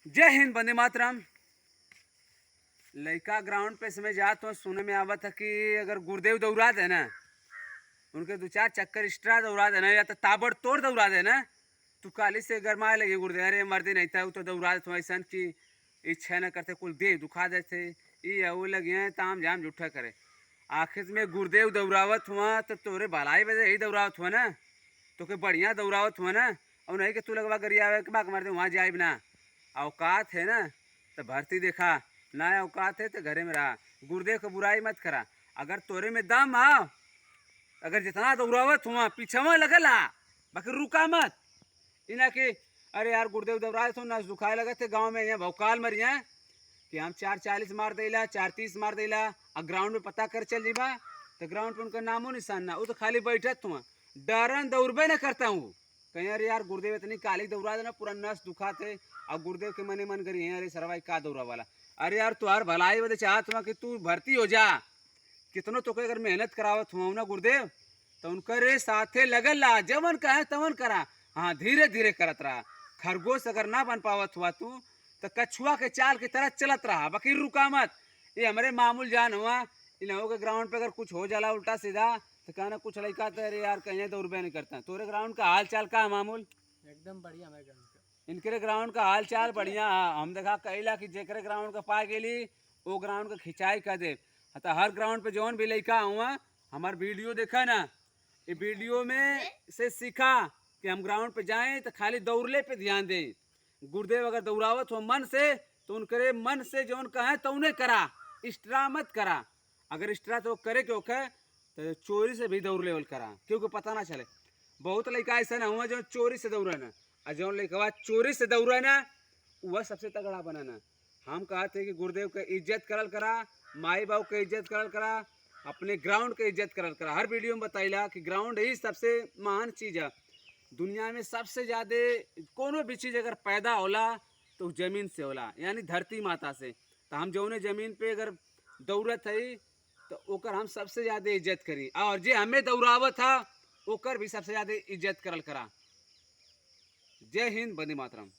जय हिंद, वंदे मातरम। लड़का ग्राउंड पे समय जा तो सुनने में आवत था कि अगर गुरुदेव दौड़ा दे ना, उनके दो चार चक्कर एक्स्ट्रा दौड़ा देना या तो ताबड़तोड़ दौड़ा देना, तो काली से गरमाए लगे गुरुदेव। अरे मर्दी नहीं था वो तो दौड़ा देते ऐसा कि इच्छा न करते, कुल देह दुखा देते, ये वो लगे ताम झाम जुठा करे। आखिर में गुरुदेव दौड़ावत हुआ तो तोरे भलाई वजह यही दौड़ावत हुआ ना, तो के बढ़िया दौड़ावत हुआ ना। और नहीं कि तू लगवा गरिया बाक मार दे वहाँ जाए ना। औकात है ना तो भर्ती देखा, ना औकात है तो घरे में रहा। गुरुदेव को बुराई मत करा। अगर तोरे में दम आओ, अगर जितना दौड़ावत हुआ पीछवा लगल आ, बाकी रुका मत। इना कि अरे यार गुरुदेव दौड़ा तो ना दुखाए लगे थे गाँव में, यहाँ भौकाल मरिया कि हम 4:40 मार देला, 4:30 मार देला। और ग्राउंड में पता कर चल जीबा तो ग्राउंड पे उनका नामो निशान ना, वो तो खाली बैठत हुआ, डरन दौड़बे न करता हूँ। कहीं अरे यार गुरुदेव इतनी काली दौड़ा देना पूरा नस दुखा थे। और गुरुदेव के मने मन करी अरे सरवाई का दौड़ा वाला। अरे यार तुहार भलाई बदे चाहत हुआ कि तू भर्ती हो जा। कितनों तो अगर मेहनत करावत हुआ ना गुरुदेव, तो उनकर साथे लगल ला, जवन कहे तवन करा। हाँ धीरे धीरे करत रहा। खरगोश अगर ना बन पावत हुआ तू तो कछुआ के चाल की तरह चलत रहा, बाकी रुका मत। ये हमारे मामूल जान हुआ। इन लोगों के ग्राउंड पे अगर कुछ हो जाला उल्टा सीधा तो कहना कुछ लड़का तो अरे यार कहीं दौड़बे नहीं करता। तोरे ग्राउंड का हाल चाल का है मामूल? एकदम बढ़िया हमारे ग्राउंड का। इनके ग्राउंड का हाल चाल बढ़िया। हम देखा कहला कि जेकरे ग्राउंड का पा गेली वो ग्राउंड का खिंचाई कर दे। अतः हर ग्राउंड पे जौन भी लड़का हुआ हमार वीडियो देखा ना, ये वीडियो में से सीखा कि हम ग्राउंड पे जाएं तो खाली दौड़ले पे ध्यान दें। गुरुदेव अगर दौड़ावत हो मन से तो उनके मन से जौन कहे तो उन्हें करा, एक्स्ट्रा मत करा। अगर एक्स्ट्रा तो करे क्यों कहे तो चोरी से भी दौड़ लेवल करा, क्योंकि पता ना चले। बहुत लड़का ऐसा ना हुआ जो चोरी से दौड़ा ना, और जो लड़का चोरी से दौड़ा ना वह सबसे तगड़ा बनाना। हम कहते हैं कि गुरुदेव के इज्जत करल करा, माई बाबू के इज्जत करल करा, अपने ग्राउंड के इज्जत करल करा। हर वीडियो में बताइला कि ग्राउंड ही सबसे महान चीज़ है दुनिया में। सबसे ज़्यादा कोनो भी चीज़ अगर पैदा होला तो जमीन से होला, यानी धरती माता से। तो हम जौने जमीन पे अगर दौड़त है तो ओकर हम सबसे ज़्यादा इज्जत करी, और जे हमें दौड़ावत था ओकर भी सबसे ज़्यादा इज्जत करल करा। जय हिंद, वंदे मातरम।